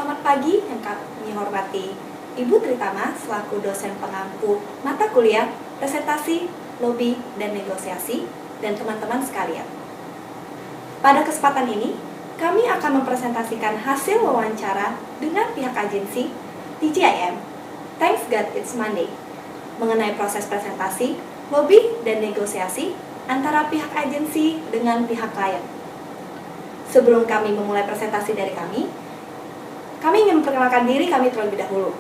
Selamat pagi yang kami hormati Ibu Tritama selaku dosen pengampu mata kuliah presentasi, lobi, dan negosiasi, dan teman-teman sekalian. Pada kesempatan ini, kami akan mempresentasikan hasil wawancara dengan pihak agensi TGIM, Thanks God It's Monday, mengenai proses presentasi, lobi, dan negosiasi antara pihak agensi dengan pihak klien. Sebelum kami memulai presentasi dari kami ingin memperkenalkan diri kami terlebih dahulu.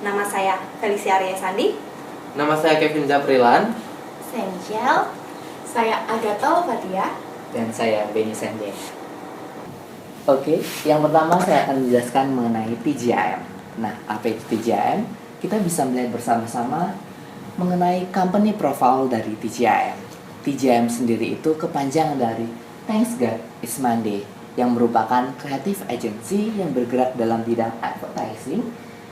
Nama saya Felicia Arya Sandi. Nama saya Kevin Zaprilan. Saya Michelle. Saya Agatha Fatia. Dan saya Benny Sanjay. Oke, yang pertama saya akan menjelaskan mengenai TGIM. Nah, apa itu TGIM? Kita bisa melihat bersama-sama mengenai company profile dari TGIM. TGIM sendiri itu kepanjangan dari Thanks God It's Monday, yang merupakan creative agency yang bergerak dalam bidang advertising,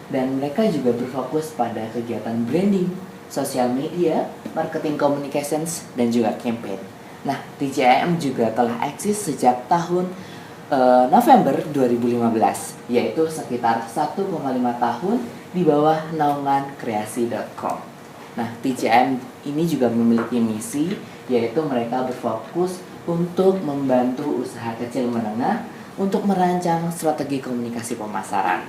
dan mereka juga berfokus pada kegiatan branding, social media, marketing communications, dan juga campaign. Nah, TGIM juga telah eksis sejak tahun November 2015, yaitu sekitar 1,5 tahun di bawah naungan kreasi.com. Nah, TGIM ini juga memiliki misi, yaitu mereka berfokus untuk membantu usaha kecil menengah untuk merancang strategi komunikasi pemasaran.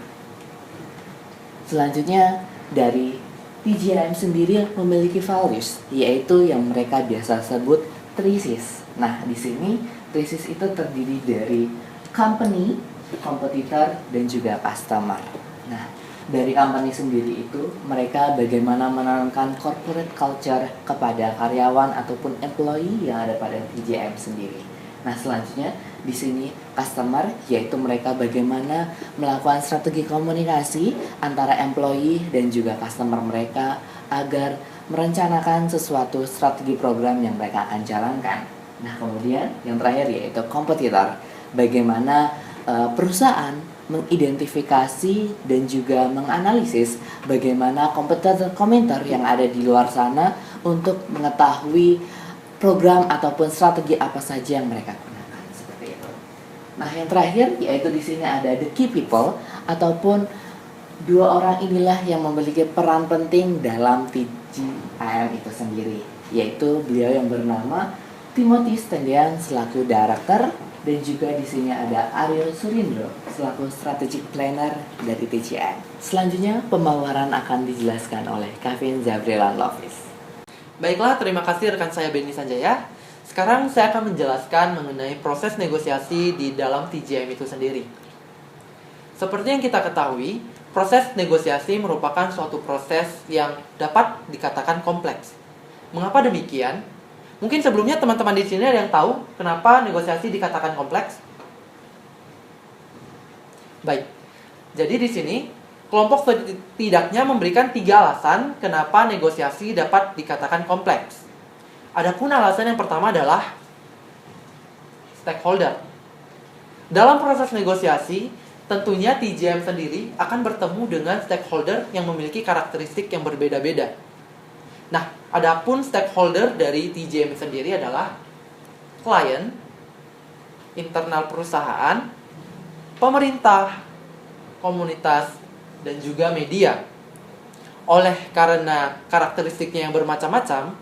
Selanjutnya, dari TGIM sendiri memiliki values, yaitu yang mereka biasa sebut 3Cs. Nah, di sini 3Cs itu terdiri dari company, kompetitor, dan juga customer. Nah, dari company sendiri itu, mereka bagaimana menanamkan corporate culture kepada karyawan ataupun employee yang ada pada TGIM sendiri. Nah, selanjutnya di sini customer, yaitu mereka bagaimana melakukan strategi komunikasi antara employee dan juga customer mereka agar merencanakan sesuatu strategi program yang mereka akan jalankan. Nah, kemudian yang terakhir yaitu kompetitor, bagaimana perusahaan mengidentifikasi dan juga menganalisis bagaimana kompetitor yang ada di luar sana untuk mengetahui program ataupun strategi apa saja yang mereka gunakan, seperti itu. Nah, yang terakhir yaitu di sini ada the key people, ataupun dua orang inilah yang memiliki peran penting dalam TGIM itu sendiri, yaitu beliau yang bernama Timothy Stendian selaku director, dan juga di sini ada Aryo Surindro selaku strategic planner dari TGIM. Selanjutnya pemaparan akan dijelaskan oleh Kevin Zabrilan Lovis. Baiklah, terima kasih rekan saya Benny Sanjaya. Sekarang saya akan menjelaskan mengenai proses negosiasi di dalam TGIM itu sendiri. Seperti yang kita ketahui, proses negosiasi merupakan suatu proses yang dapat dikatakan kompleks. Mengapa demikian? Mungkin sebelumnya teman-teman di sini ada yang tahu kenapa negosiasi dikatakan kompleks? Baik. Jadi di sini kelompok setidaknya memberikan 3 alasan kenapa negosiasi dapat dikatakan kompleks. Adapun alasan yang pertama adalah stakeholder. Dalam proses negosiasi, tentunya TGIM sendiri akan bertemu dengan stakeholder yang memiliki karakteristik yang berbeda-beda. Nah, adapun stakeholder dari TGIM sendiri adalah klien, internal perusahaan, pemerintah, komunitas, dan juga media. Oleh karena karakteristiknya yang bermacam-macam,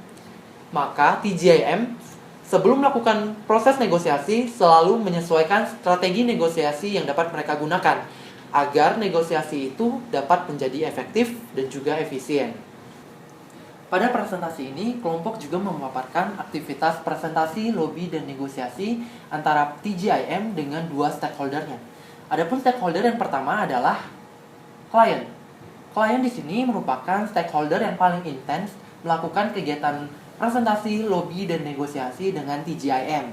maka TGIM sebelum melakukan proses negosiasi selalu menyesuaikan strategi negosiasi yang dapat mereka gunakan agar negosiasi itu dapat menjadi efektif dan juga efisien. Pada presentasi ini, kelompok juga memaparkan aktivitas presentasi, lobi, dan negosiasi antara TGIM dengan 2 stakeholdernya. Adapun stakeholder yang pertama adalah klien. Klien di sini merupakan stakeholder yang paling intens melakukan kegiatan presentasi, lobi, dan negosiasi dengan TGIM.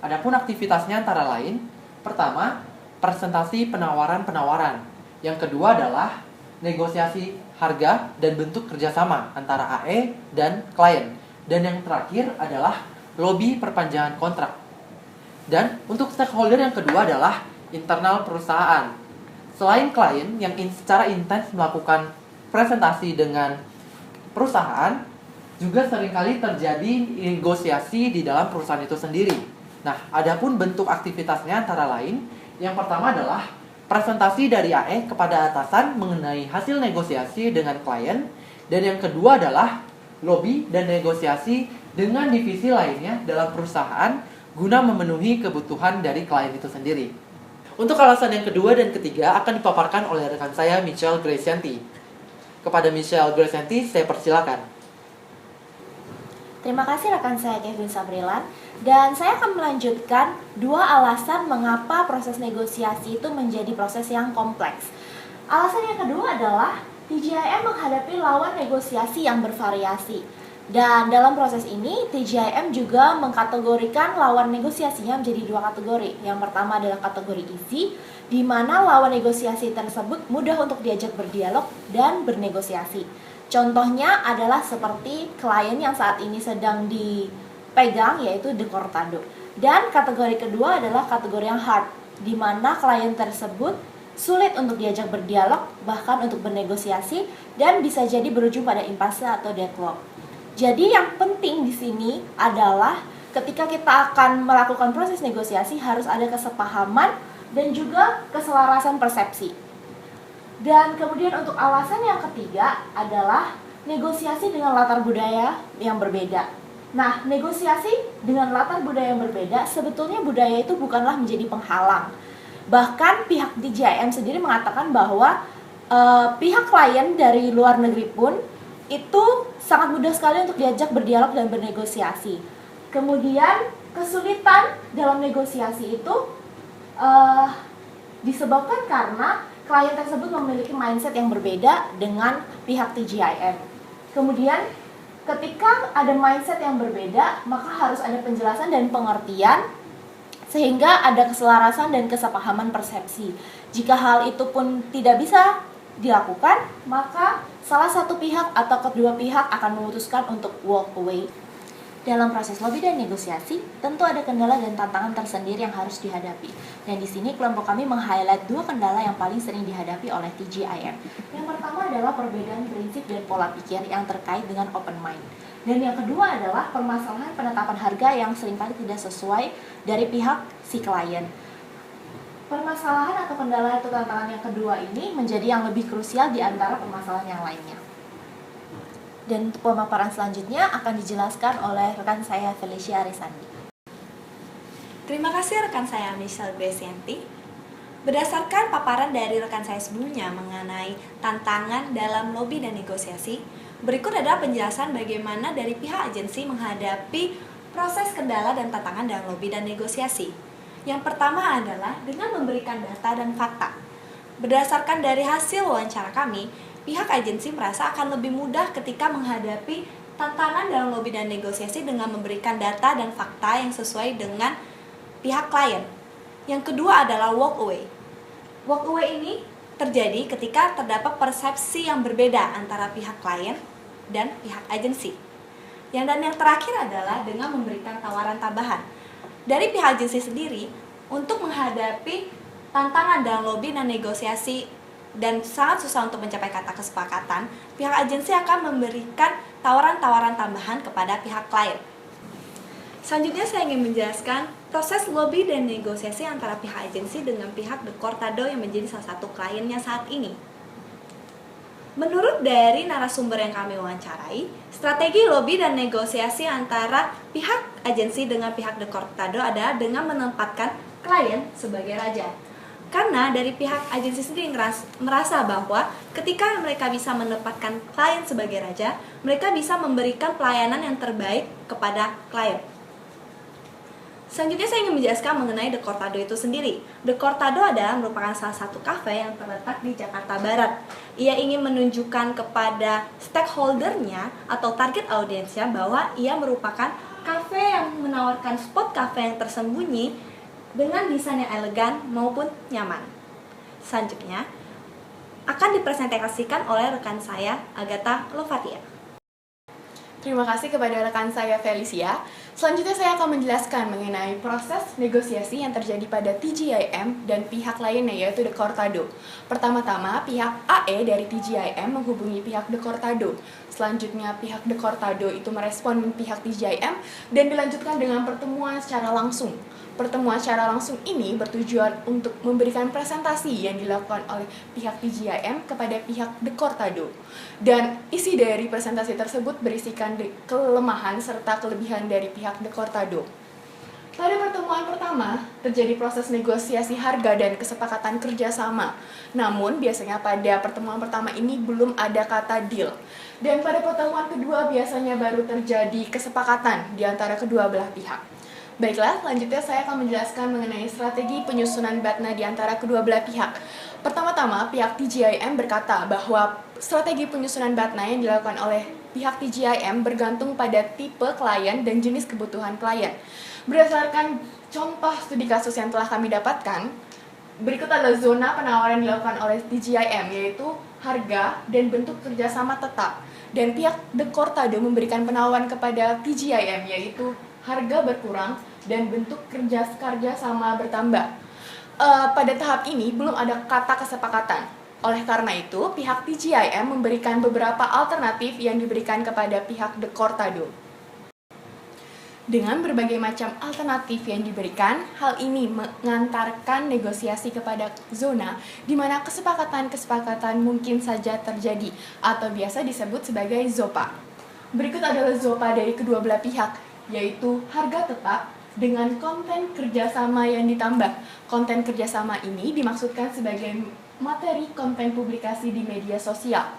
Adapun aktivitasnya antara lain, pertama, presentasi penawaran-penawaran. Yang kedua adalah negosiasi harga dan bentuk kerjasama antara AE dan klien. Dan yang terakhir adalah lobi perpanjangan kontrak. Dan untuk stakeholder yang kedua adalah internal perusahaan. Selain klien yang secara intens melakukan presentasi dengan perusahaan, juga seringkali terjadi negosiasi di dalam perusahaan itu sendiri. Nah, adapun bentuk aktivitasnya antara lain, yang pertama adalah presentasi dari AE kepada atasan mengenai hasil negosiasi dengan klien. Dan yang kedua adalah lobby dan negosiasi dengan divisi lainnya dalam perusahaan guna memenuhi kebutuhan dari klien itu sendiri. Untuk alasan yang kedua dan ketiga akan dipaparkan oleh rekan saya Michelle Gracianti. Kepada Michelle Gracianti, saya persilakan. Terima kasih rekan saya Kevin Sabrilan. Dan saya akan melanjutkan 2 alasan mengapa proses negosiasi itu menjadi proses yang kompleks. Alasan yang kedua adalah TJIM menghadapi lawan negosiasi yang bervariasi. Dan dalam proses ini, TJIM juga mengkategorikan lawan negosiasinya menjadi 2 kategori. Yang pertama adalah kategori easy, di mana lawan negosiasi tersebut mudah untuk diajak berdialog dan bernegosiasi. Contohnya adalah seperti klien yang saat ini sedang dipegang, yaitu De Cortado. Dan kategori kedua adalah kategori yang hard, di mana klien tersebut sulit untuk diajak berdialog, bahkan untuk bernegosiasi, dan bisa jadi berujung pada impasse atau deadlock. Jadi yang penting di sini adalah ketika kita akan melakukan proses negosiasi harus ada kesepahaman dan juga keselarasan persepsi. Dan kemudian untuk alasan yang ketiga adalah negosiasi dengan latar budaya yang berbeda. Nah, negosiasi dengan latar budaya yang berbeda, sebetulnya budaya itu bukanlah menjadi penghalang. Bahkan pihak TJIM sendiri mengatakan bahwa pihak klien dari luar negeri pun itu sangat mudah sekali untuk diajak berdialog dan bernegosiasi. Kemudian kesulitan dalam negosiasi itu disebabkan karena klien tersebut memiliki mindset yang berbeda dengan pihak TJIM. Kemudian ketika ada mindset yang berbeda, maka harus ada penjelasan dan pengertian sehingga ada keselarasan dan kesepahaman persepsi. Jika hal itu pun tidak bisa dilakukan, maka salah satu pihak atau kedua pihak akan memutuskan untuk walk away. Dalam proses lobby dan negosiasi, tentu ada kendala dan tantangan tersendiri yang harus dihadapi. Dan di sini kelompok kami meng-highlight 2 kendala yang paling sering dihadapi oleh TJIM. Yang pertama adalah perbedaan prinsip dan pola pikir yang terkait dengan open mind. Dan yang kedua adalah permasalahan penetapan harga yang seringkali tidak sesuai dari pihak si klien. Permasalahan atau kendala atau tantangan yang kedua ini menjadi yang lebih krusial di antara permasalahan yang lainnya. Dan untuk pemaparan selanjutnya akan dijelaskan oleh rekan saya Felicia Arisandi. Terima kasih rekan saya Michelle Gracianti. Berdasarkan paparan dari rekan saya sebelumnya mengenai tantangan dalam lobby dan negosiasi, berikut adalah penjelasan bagaimana dari pihak agensi menghadapi proses kendala dan tantangan dalam lobby dan negosiasi. Yang pertama adalah dengan memberikan data dan fakta. Berdasarkan dari hasil wawancara kami, pihak agensi merasa akan lebih mudah ketika menghadapi tantangan dalam lobby dan negosiasi dengan memberikan data dan fakta yang sesuai dengan pihak klien. Yang kedua adalah walk away. Walk away ini terjadi ketika terdapat persepsi yang berbeda antara pihak klien dan pihak agensi. Dan yang terakhir adalah dengan memberikan tawaran tambahan. Dari pihak agensi sendiri, untuk menghadapi tantangan dalam lobby dan negosiasi dan sangat susah untuk mencapai kata kesepakatan, pihak agensi akan memberikan tawaran-tawaran tambahan kepada pihak klien. Selanjutnya saya ingin menjelaskan proses lobby dan negosiasi antara pihak agensi dengan pihak De Cortado yang menjadi salah satu kliennya saat ini. Menurut dari narasumber yang kami wawancarai, strategi lobby dan negosiasi antara pihak agensi dengan pihak De Cortado adalah dengan menempatkan klien sebagai raja. Karena dari pihak agensi sendiri merasa bahwa ketika mereka bisa menempatkan klien sebagai raja, mereka bisa memberikan pelayanan yang terbaik kepada klien. Selanjutnya saya ingin menjelaskan mengenai De Cortado itu sendiri. De Cortado adalah merupakan salah satu kafe yang terletak di Jakarta Barat. Ia ingin menunjukkan kepada stakeholdernya atau target audiensnya bahwa ia merupakan kafe yang menawarkan spot kafe yang tersembunyi dengan desain yang elegan maupun nyaman. Selanjutnya akan dipresentasikan oleh rekan saya Agatha Lovatia. Terima kasih kepada rekan saya Felicia. Selanjutnya saya akan menjelaskan mengenai proses negosiasi yang terjadi pada TGIM dan pihak lainnya yaitu The Cortado. Pertama-tama, pihak AE dari TGIM menghubungi pihak The Cortado. Selanjutnya pihak The Cortado itu merespon pihak TGIM dan dilanjutkan dengan pertemuan secara langsung. Pertemuan secara langsung ini bertujuan untuk memberikan presentasi yang dilakukan oleh pihak TGIM kepada pihak The Cortado. Dan isi dari presentasi tersebut berisikan kelemahan serta kelebihan dari pihak The Cortado. Pada pertemuan pertama, terjadi proses negosiasi harga dan kesepakatan kerjasama. Namun, biasanya pada pertemuan pertama ini belum ada kata deal. Dan pada pertemuan kedua biasanya baru terjadi kesepakatan di antara kedua belah pihak. Baiklah, selanjutnya saya akan menjelaskan mengenai strategi penyusunan BATNA di antara kedua belah pihak. Pertama-tama, pihak TGIM berkata bahwa strategi penyusunan BATNA yang dilakukan oleh pihak TGIM bergantung pada tipe klien dan jenis kebutuhan klien. Berdasarkan contoh studi kasus yang telah kami dapatkan, berikut adalah zona penawaran yang dilakukan oleh TGIM, yaitu harga dan bentuk kerjasama tetap. Dan pihak The Cortado memberikan penawaran kepada TGIM, yaitu harga berkurang dan bentuk kerja sama bertambah. Pada tahap ini belum ada kata kesepakatan. Oleh karena itu, pihak TGIM memberikan beberapa alternatif yang diberikan kepada pihak The Cortado. Dengan berbagai macam alternatif yang diberikan, hal ini mengantarkan negosiasi kepada zona di mana kesepakatan-kesepakatan mungkin saja terjadi atau biasa disebut sebagai ZOPA. Berikut adalah ZOPA dari kedua belah pihak, yaitu harga tetap dengan konten kerjasama yang ditambah. Konten kerjasama ini dimaksudkan sebagai materi konten publikasi di media sosial.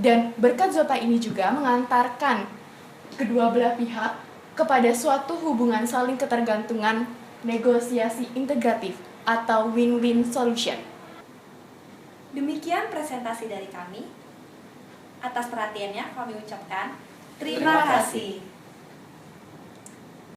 Dan berkat ZOPA ini juga mengantarkan kedua belah pihak kepada suatu hubungan saling ketergantungan negosiasi integratif atau win-win solution. Demikian presentasi dari kami. Atas perhatiannya kami ucapkan terima kasih.